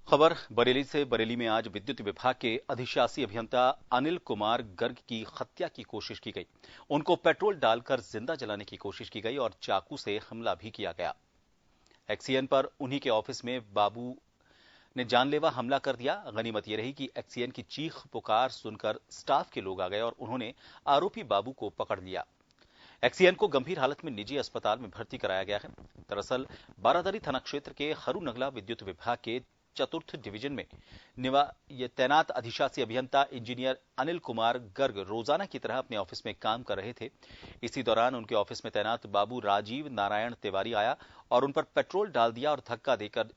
खबर बरेली से। बरेली में आज विद्युत विभाग के अधिशासी अभियंता अनिल कुमार गर्ग की हत्या की कोशिश की गई। उनको पेट्रोल डालकर जिंदा जलाने की कोशिश की गई और चाकू से हमला भी किया गया। एक्सीएन पर उन्हीं के ऑफिस में बाबू ने जानलेवा हमला कर दिया। गनीमत यह रही कि एक्सीएन की चीख पुकार सुनकर स्टाफ के लोग आ गए और उन्होंने आरोपी बाबू को पकड़ लिया। एक्सीएन को गंभीर हालत में निजी अस्पताल में भर्ती कराया गया है। दरअसल बारादरी थाना क्षेत्र के हरू नगला विद्युत विभाग के चतुर्थ डिवीजन में तैनात अधिशासी अभियंता इंजीनियर अनिल कुमार गर्ग रोजाना की तरह अपने ऑफिस में काम कर रहे थे। इसी दौरान उनके ऑफिस में तैनात बाबू राजीव नारायण तिवारी आया और उन पर पेट्रोल डाल दिया और धक्का देकर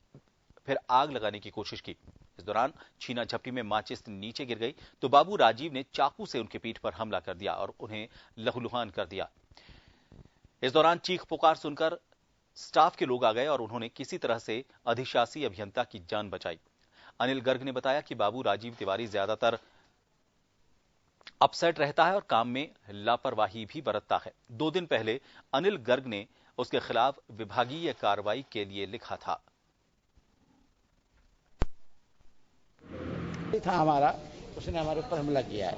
फिर आग लगाने की कोशिश की। इस दौरान छीना झपटी में माचिस नीचे गिर गई तो बाबू राजीव ने चाकू से उनके पीठ पर हमला कर दिया और उन्हें लहूलुहान कर दिया। इस दौरान चीख पुकार सुनकर स्टाफ के लोग आ गए और उन्होंने किसी तरह से अधिशासी अभियंता की जान बचाई। अनिल गर्ग ने बताया कि बाबू राजीव तिवारी ज्यादातर अपसेट रहता है और काम में लापरवाही भी बरतता है। 2 दिन पहले अनिल गर्ग ने उसके खिलाफ विभागीय कार्रवाई के लिए लिखा था। हमारा उसने हमारे ऊपर हमला किया है।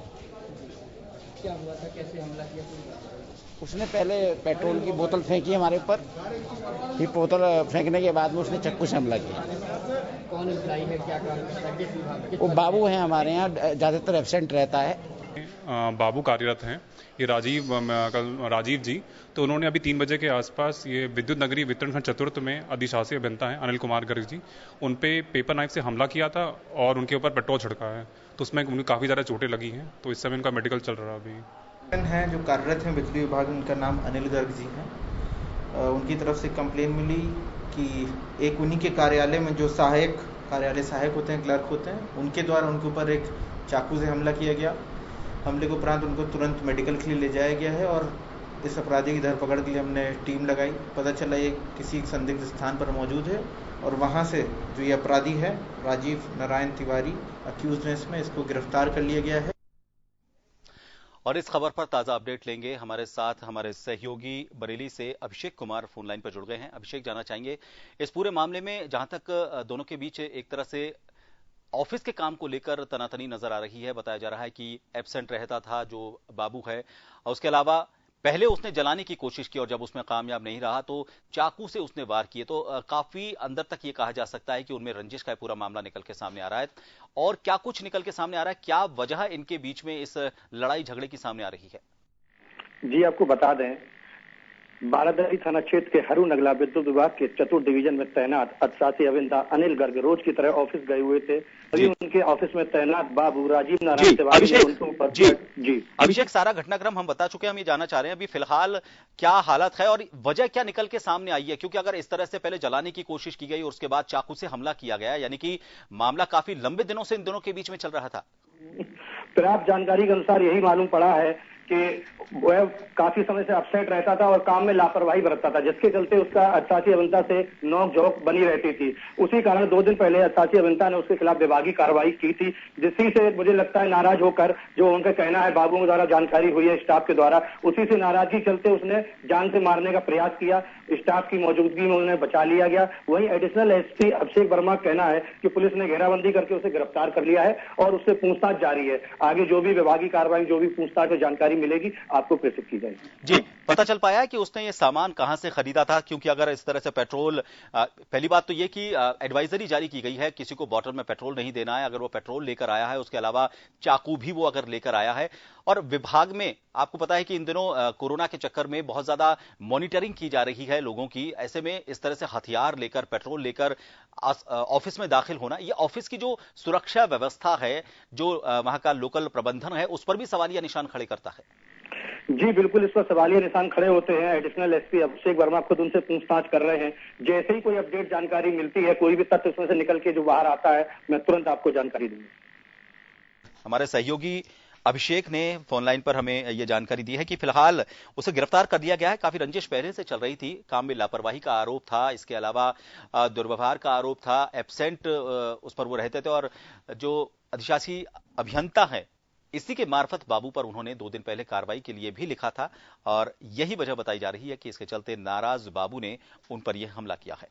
क्या हुआ था, कैसे हमला किया? उसने पहले पेट्रोल की बोतल फेंकी हमारे ऊपर, फिर बोतल फेंकने के बाद में उसने चाकू से हमला किया। कौन एम्प्लॉई है, क्या काम करता है, किस विभाग में? वो बाबू है, हमारे यहाँ ज्यादातर एब्सेंट रहता है। बाबू कार्यरत हैं। ये राजीव जी, तो उन्होंने अभी 3 बजे के आसपास ये विद्युत नगरी वितरण खंड चतुर्थ में अधिशासी अभियंता हैं अनिल कुमार गर्ग जी, उन पे पेपर नाइफ से हमला किया था और उनके ऊपर पेट्रोल छिड़का है। तो उसमें उन्हें काफ़ी ज़्यादा चोटें लगी हैं। तो इस समय उनका मेडिकल चल रहा है। अभी हैं जो कार्यरत हैं बिजली विभाग, उनका नाम अनिल गर्ग जी हैं। उनकी तरफ से कंप्लेन मिली कि एक उन्हीं के कार्यालय में जो कार्यालय सहायक होते हैं, क्लर्क होते हैं, उनके द्वारा उनके ऊपर एक चाकू से हमला किया गया। हमले के उपरांत उनको तुरंत मेडिकल के लिए ले जाया गया है और इस अपराधी की धरपकड़ के लिए हमने टीम लगाई। पता चला ये किसी संदिग्ध स्थान पर मौजूद है और वहां से जो ये अपराधी है राजीव नारायण तिवारी अक्यूज्ड है, इसमें इसको गिरफ्तार कर लिया गया है। और इस खबर पर ताजा अपडेट लेंगे। हमारे साथ हमारे सहयोगी बरेली से अभिषेक कुमार फोन लाइन पर जुड़ गए हैं। अभिषेक, जानना चाहेंगे इस पूरे मामले में, जहां तक दोनों के बीच एक तरह से ऑफिस के काम को लेकर तनातनी नजर आ रही है। बताया जा रहा है कि एब्सेंट रहता था जो बाबू है, और उसके अलावा पहले उसने जलाने की कोशिश की और जब उसमें कामयाब नहीं रहा तो चाकू से उसने वार किए। तो काफी अंदर तक ये कहा जा सकता है कि उनमें रंजिश का पूरा मामला निकल के सामने आ रहा है। और क्या कुछ निकल के सामने आ रहा है, क्या वजह इनके बीच में इस लड़ाई झगड़े की सामने आ रही है? जी, आपको बता दें, बारादरी थाना क्षेत्र के हरू नगला विद्युत विभाग के चतुर्थ डिवीजन में तैनात अधिशासी अभियंता अनिल गर्ग रोज की तरह ऑफिस गए हुए थे। अभी उनके ऑफिस में तैनात बाबू राजीव नारायण तिवारी ने उनके ऊपर जी अभिषेक, सारा घटनाक्रम हम बता चुके हैं। हम ये जानना चाह रहे हैं अभी फिलहाल क्या हालत है और वजह क्या निकल के सामने आई है, क्योंकि अगर इस तरह से पहले जलाने की कोशिश की गई और उसके बाद चाकू से हमला किया गया, यानी कि मामला काफी लंबे दिनों से इन दोनों के बीच में चल रहा था। प्राप्त जानकारी के अनुसार यही मालूम पड़ा है कि वह काफी समय से अपसेट रहता था और काम में लापरवाही बरतता था, जिसके चलते उसका अधिशासी अभियंता से नोक-झोंक बनी रहती थी। उसी कारण 2 दिन पहले अधिशासी अभियंता ने उसके खिलाफ विभागीय कार्रवाई की थी, जिससे से मुझे लगता है नाराज होकर, जो उनका कहना है बाबू के द्वारा जानकारी हुई है स्टाफ के द्वारा, उसी से नाराजगी चलते उसने जान से मारने का प्रयास किया। स्टाफ की मौजूदगी में उन्हें बचा लिया गया। वहीं एडिशनल एसपी अभिषेक वर्मा का कहना है कि पुलिस ने घेराबंदी करके उसे गिरफ्तार कर लिया है और उससे पूछताछ जारी है। आगे जो भी विभागीय कार्रवाई, जो भी पूछताछ और जानकारी मिलेगी आपको प्रेषित की जाएगी। जी, पता चल पाया है कि उसने ये सामान कहां से खरीदा था? क्योंकि अगर इस तरह से पेट्रोल, पहली बात तो ये कि एडवाइजरी जारी की गई है किसी को बॉटल में पेट्रोल नहीं देना है। अगर वो पेट्रोल लेकर आया है, उसके अलावा चाकू भी वो अगर लेकर आया है, और विभाग में आपको पता है कि इन दिनों कोरोना के चक्कर में बहुत ज्यादा मॉनिटरिंग की जा रही है लोगों की, ऐसे में इस तरह से हथियार लेकर, पेट्रोल लेकर ऑफिस में दाखिल होना, ये ऑफिस की जो सुरक्षा व्यवस्था है, जो वहां का लोकल प्रबंधन है, उस पर भी सवालिया निशान खड़े करता है। जी बिल्कुल, इस पर सवालिया निशान खड़े होते हैं। एडिशनल एसपी अभिषेक वर्मा खुद उनसे पूछताछ कर रहे हैं। जैसे ही कोई अपडेट जानकारी मिलती है, कोई भी तथ्य उसमें से निकल के जो बाहर आता है, मैं तुरंत आपको जानकारी दूंगा। हमारे सहयोगी अभिषेक ने फोनलाइन पर हमें यह जानकारी दी है कि फिलहाल उसे गिरफ्तार कर लिया गया है। काफी रंजिश पहले से चल रही थी, काम में लापरवाही का आरोप था, इसके अलावा दुर्व्यवहार का आरोप था, एब्सेंट उस पर वो रहते थे, और जो अधिशासी अभियंता है इसी के मार्फत बाबू पर उन्होंने 2 दिन पहले कार्रवाई के लिए भी लिखा था, और यही वजह बताई जा रही है कि इसके चलते नाराज बाबू ने उन पर यह हमला किया है।